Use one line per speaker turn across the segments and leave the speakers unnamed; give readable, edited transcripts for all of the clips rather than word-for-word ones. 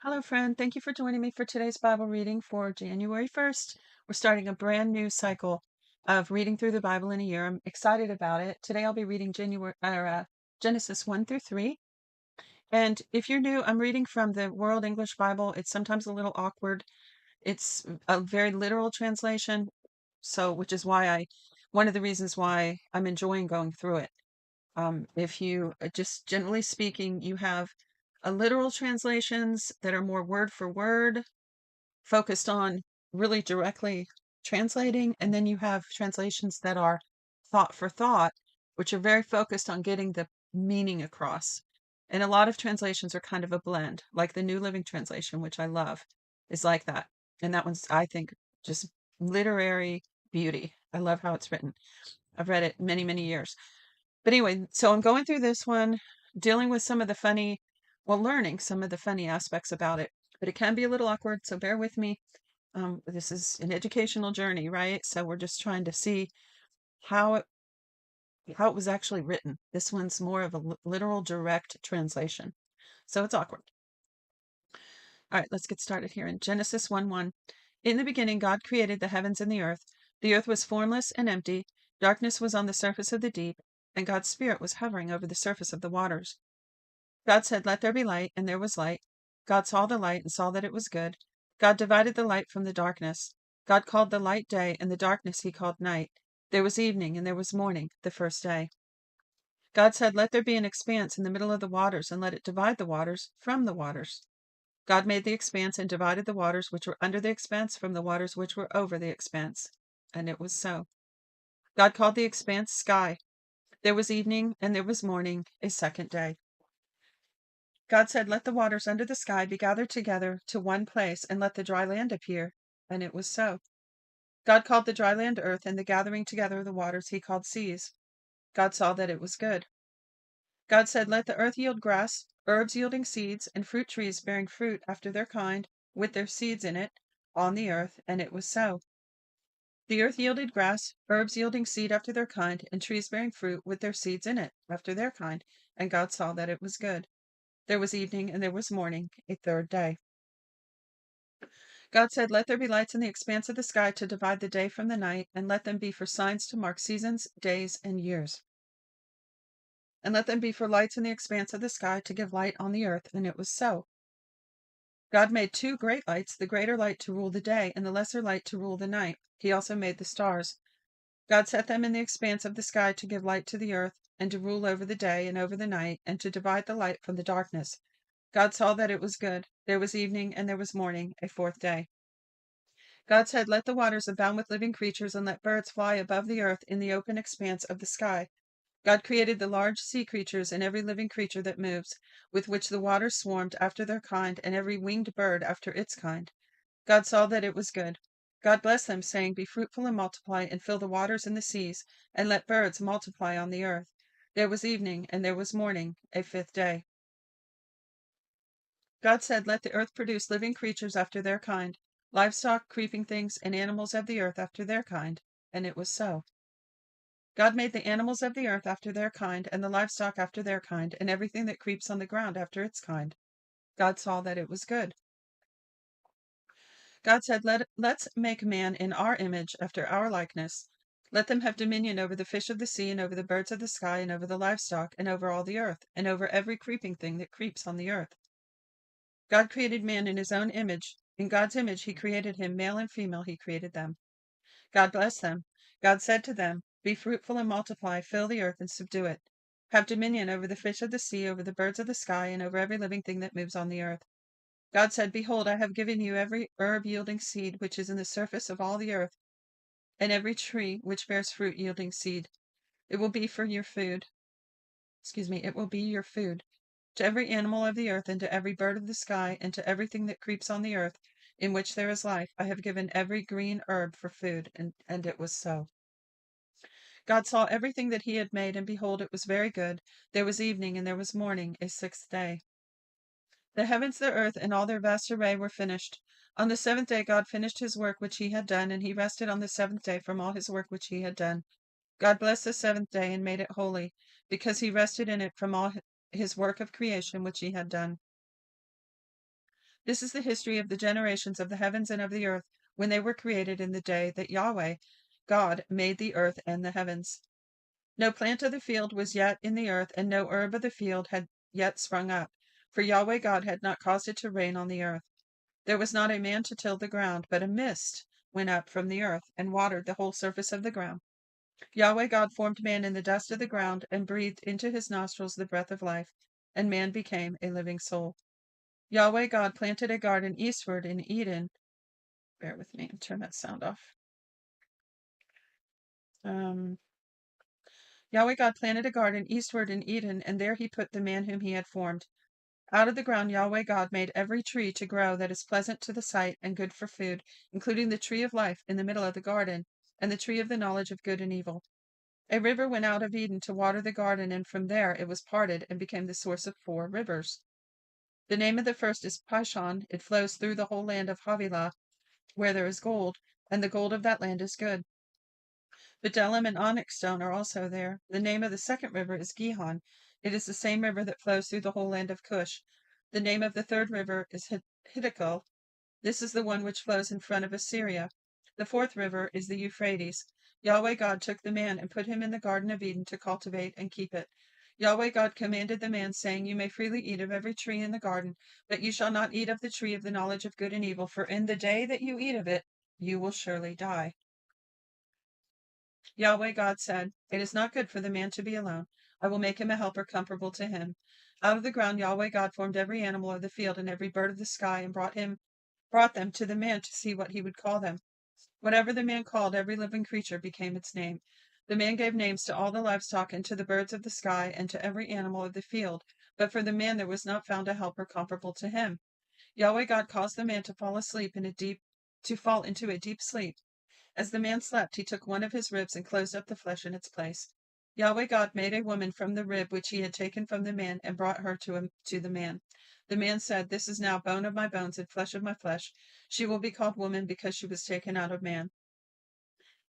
Hello, friend. Thank you for joining me for today's Bible reading for January 1st. We're starting a brand new cycle of reading through the Bible in a year. I'm excited about it. Today I'll be reading Genesis 1 through 3. And if you're new, I'm reading from the World English Bible. It's sometimes a little awkward. It's a very literal translation, which is one of the reasons why I'm enjoying going through it. If you just generally speaking, you have literal translations that are more word for word, focused on really directly translating, and then you have translations that are thought for thought, which are very focused on getting the meaning across. And a lot of translations are kind of a blend, like the New Living Translation, which I love, is like that. And that one's, I think, just literary beauty. I love how it's written. I've read it many, many years. But anyway, so I'm going through this one, dealing with learning some of the funny aspects about it. But it can be a little awkward, so bear with me. This is an educational journey, right? So we're just trying to see how it how it was actually written. This one's more of a literal direct translation, so it's awkward. All right, let's get started here in Genesis 1:1. In the beginning, God created the heavens and the earth. The earth was formless and empty. Darkness was on the surface of the deep, and God's Spirit was hovering over the surface of the waters. God said, "Let there be light," and there was light. God saw the light and saw that it was good. God divided the light from the darkness. God called the light day, and the darkness he called night. There was evening and there was morning, the first day. God said, "Let there be an expanse in the middle of the waters, and let it divide the waters from the waters." God made the expanse and divided the waters which were under the expanse from the waters which were over the expanse. And it was so. God called the expanse sky. There was evening and there was morning, a second day. God said, "Let the waters under the sky be gathered together to one place, and let the dry land appear." And it was so. God called the dry land earth, and the gathering together of the waters he called seas. God saw that it was good. God said, "Let the earth yield grass, herbs yielding seeds, and fruit trees bearing fruit after their kind, with their seeds in it, on the earth." And it was so. The earth yielded grass, herbs yielding seed after their kind, and trees bearing fruit with their seeds in it, after their kind. And God saw that it was good. There was evening and there was morning, a third day. God said, "Let there be lights in the expanse of the sky to divide the day from the night, and let them be for signs to mark seasons, days, and years. And let them be for lights in the expanse of the sky to give light on the earth." And it was so. God made two great lights, the greater light to rule the day, and the lesser light to rule the night. He also made the stars. God set them in the expanse of the sky to give light to the earth, and to rule over the day and over the night, and to divide the light from the darkness. God saw that it was good. There was evening and there was morning, a fourth day. God said, "Let the waters abound with living creatures, and let birds fly above the earth in the open expanse of the sky." God created the large sea creatures and every living creature that moves, with which the waters swarmed after their kind, and every winged bird after its kind. God saw that it was good. God blessed them, saying, "Be fruitful and multiply, and fill the waters and the seas, and let birds multiply on the earth." There was evening and there was morning, a fifth day. God said, "Let the earth produce living creatures after their kind, livestock, creeping things, and animals of the earth after their kind." And it was so. God made the animals of the earth after their kind, and the livestock after their kind, and everything that creeps on the ground after its kind. God saw that it was good. God said, "Let's make man in our image, after our likeness. Let them have dominion over the fish of the sea, and over the birds of the sky, and over the livestock, and over all the earth, and over every creeping thing that creeps on the earth." God created man in his own image. In God's image he created him, male and female he created them. God blessed them. God said to them, "Be fruitful and multiply, fill the earth and subdue it. Have dominion over the fish of the sea, over the birds of the sky, and over every living thing that moves on the earth." God said, "Behold, I have given you every herb yielding seed which is in the surface of all the earth, and every tree which bears fruit yielding seed. It will be for your food. It will be your food. To every animal of the earth, and to every bird of the sky, and to everything that creeps on the earth, in which there is life, I have given every green herb for food." And it was so. God saw everything that he had made, and behold, it was very good. There was evening and there was morning, a sixth day. The heavens, the earth, and all their vast array were finished. On the seventh day God finished his work which he had done, and he rested on the seventh day from all his work which he had done. God blessed the seventh day and made it holy, because he rested in it from all his work of creation which he had done. This is the history of the generations of the heavens and of the earth when they were created in the day that Yahweh, God, made the earth and the heavens. No plant of the field was yet in the earth, and no herb of the field had yet sprung up, for Yahweh God had not caused it to rain on the earth. There was not a man to till the ground, but a mist went up from the earth and watered the whole surface of the ground. Yahweh God formed man in the dust of the ground and breathed into his nostrils the breath of life, and man became a living soul. Yahweh God planted a garden eastward in Eden. Bear with me and turn that sound off. Yahweh God planted a garden eastward in Eden, and there he put the man whom he had formed. Out of the ground Yahweh God made every tree to grow that is pleasant to the sight and good for food, including the tree of life in the middle of the garden, and the tree of the knowledge of good and evil. A river went out of Eden to water the garden, and from there it was parted and became the source of 4 rivers. The name of the first is Pishon. It flows through the whole land of Havilah, where there is gold, and the gold of that land is good. Bdellium and onyx stone are also there. The name of the second river is Gihon. It is the same river that flows through the whole land of Cush. The name of the third river is Hiddekel. This is the one which flows in front of Assyria. The fourth river is the Euphrates. Yahweh God took the man and put him in the Garden of Eden to cultivate and keep it. Yahweh God commanded the man, saying, You may freely eat of every tree in the garden, but you shall not eat of the tree of the knowledge of good and evil, for in the day that you eat of it, you will surely die. Yahweh God said, It is not good for the man to be alone. I will make him a helper comparable to him. Out of the ground Yahweh God formed every animal of the field and every bird of the sky, and brought them to the man to see what he would call them. Whatever the man called every living creature became its name. The man gave names to all the livestock and to the birds of the sky and to every animal of the field, but for the man there was not found a helper comparable to him. Yahweh God caused the man to fall into a deep sleep. As the man slept, he took one of his ribs and closed up the flesh in its place. Yahweh God made a woman from the rib which he had taken from the man and brought her to the man. The man said, This is now bone of my bones and flesh of my flesh. She will be called woman because she was taken out of man.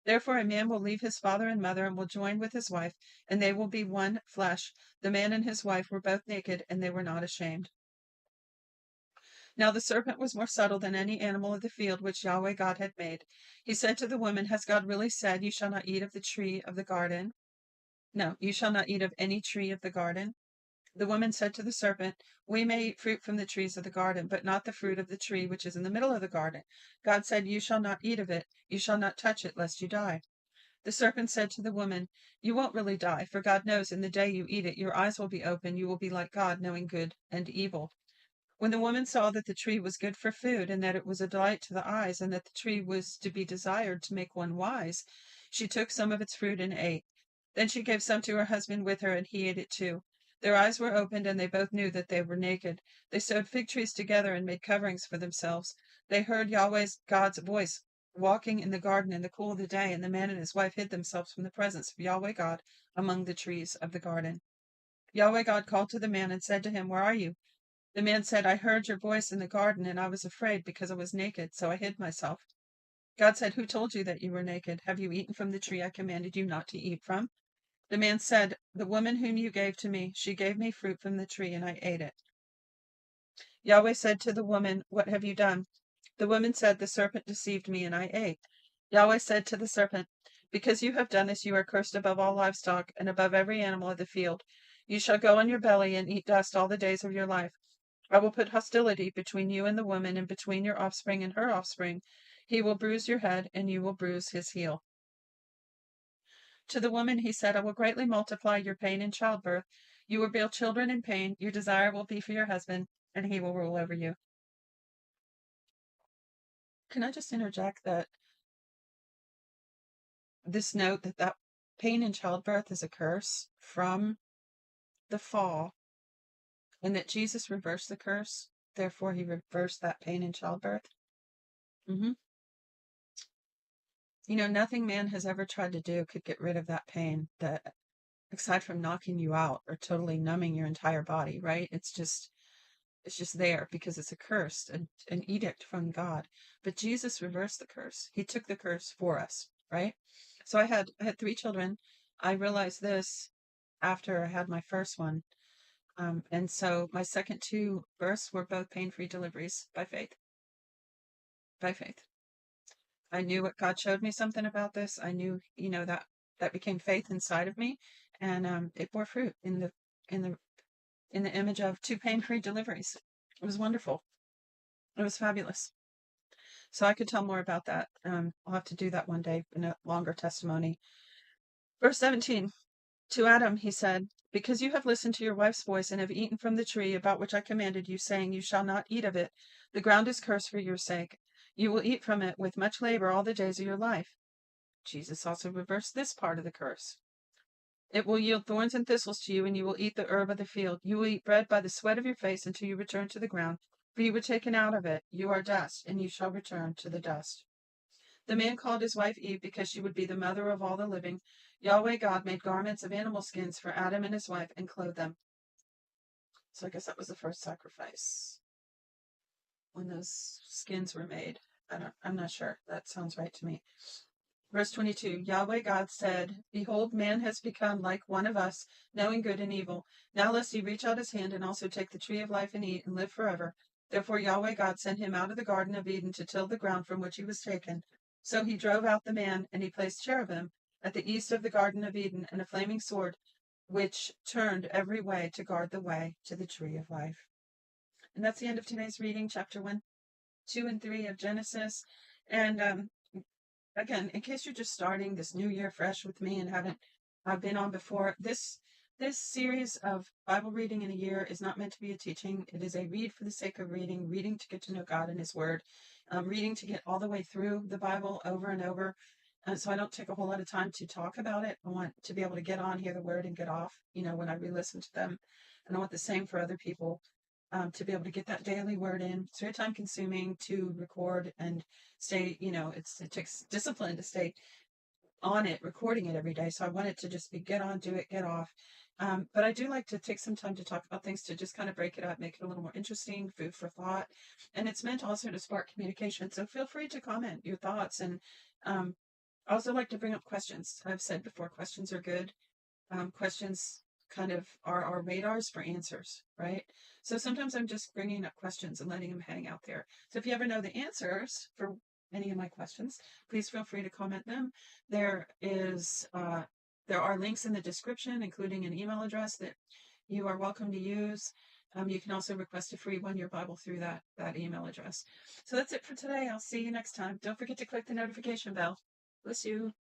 Therefore a man will leave his father and mother and will join with his wife, and they will be one flesh. The man and his wife were both naked, and they were not ashamed. Now the serpent was more subtle than any animal of the field which Yahweh God had made. He said to the woman, Has God really said, You shall not eat of the tree of the garden? No, you shall not eat of any tree of the garden. The woman said to the serpent, We may eat fruit from the trees of the garden, but not the fruit of the tree which is in the middle of the garden. God said, You shall not eat of it, you shall not touch it, lest you die. The serpent said to the woman, You won't really die, for God knows in the day you eat it, your eyes will be open, you will be like God, knowing good and evil. When the woman saw that the tree was good for food, and that it was a delight to the eyes, and that the tree was to be desired to make one wise, she took some of its fruit and ate. Then she gave some to her husband with her, and he ate it too. Their eyes were opened, and they both knew that they were naked. They sewed fig trees together and made coverings for themselves. They heard God's voice, walking in the garden in the cool of the day, and the man and his wife hid themselves from the presence of Yahweh God among the trees of the garden. Yahweh God called to the man and said to him, Where are you? The man said, I heard your voice in the garden, and I was afraid because I was naked, so I hid myself. God said, Who told you that you were naked? Have you eaten from the tree I commanded you not to eat from? The man said, The woman whom you gave to me, she gave me fruit from the tree, and I ate it. Yahweh said to the woman, What have you done? The woman said, The serpent deceived me, and I ate. Yahweh said to the serpent, Because you have done this, you are cursed above all livestock and above every animal of the field. You shall go on your belly and eat dust all the days of your life. I will put hostility between you and the woman, and between your offspring and her offspring. He will bruise your head, and you will bruise his heel. To the woman he said, I will greatly multiply your pain in childbirth. You will bear children in pain. Your desire will be for your husband, and he will rule over you. Can I just interject that this note that pain in childbirth is a curse from the fall, and that Jesus reversed the curse, therefore he reversed that pain in childbirth? hmm nothing man has ever tried to do could get rid of that pain, that aside from knocking you out or totally numbing your entire body, right? It's just there because it's a curse, an edict from God. But Jesus reversed the curse. He took the curse for us, right? So I had 3 children. I realized this after I had my first one. And so my second two births were both pain-free deliveries by faith. By faith. I knew what God showed me something about this. I knew, that became faith inside of me, and it bore fruit in the in the image of two pain-free deliveries. It was wonderful. It was fabulous. So I could tell more about that. I'll have to do that one day in a longer testimony. Verse 17. To Adam he said, because you have listened to your wife's voice and have eaten from the tree about which I commanded you, saying, you shall not eat of it. The ground is cursed for your sake. You will eat from it with much labor all the days of your life. Jesus also reversed this part of the curse. It will yield thorns and thistles to you, and you will eat the herb of the field. You will eat bread by the sweat of your face until you return to the ground, for you were taken out of it. You are dust, and you shall return to the dust. The man called his wife Eve because she would be the mother of all the living. Yahweh God made garments of animal skins for Adam and his wife and clothed them. So I guess that was the first sacrifice when those skins were made. I'm not sure. That sounds right to me. Verse 22, Yahweh God said, behold, man has become like one of us, knowing good and evil. Now lest he reach out his hand and also take the tree of life and eat and live forever. Therefore Yahweh God sent him out of the Garden of Eden to till the ground from which he was taken. So he drove out the man, and he placed cherubim at the east of the Garden of Eden, and a flaming sword, which turned every way to guard the way to the tree of life. And that's the end of today's reading, chapter 1, 2, and 3 of Genesis. And again, in case you're just starting this new year fresh with me and haven't been on before, this series of Bible reading in a year is not meant to be a teaching. It is a read for the sake of reading, reading to get to know God and His Word, reading to get all the way through the Bible over and over. And so I don't take a whole lot of time to talk about it. I want to be able to get on, hear the Word, and get off, when I re-listen to them. And I want the same for other people. To be able to get that daily word in. It's very time consuming to record and stay, it takes discipline to stay on it, recording it every day. So I want it to just be get on, do it, get off. But I do like to take some time to talk about things to just kind of break it up, make it a little more interesting, food for thought. And it's meant also to spark communication. So feel free to comment your thoughts. And I also like to bring up questions. I've said before, questions are good. Questions kind of are our radars for answers, right? So sometimes I'm just bringing up questions and letting them hang out there. So if you ever know the answers for any of my questions, please feel free to comment them. There are links in the description, including an email address that you are welcome to use. You can also request a free one-year Bible through that email address. So that's it for today. I'll see you next time. Don't forget to click the notification bell. Bless you.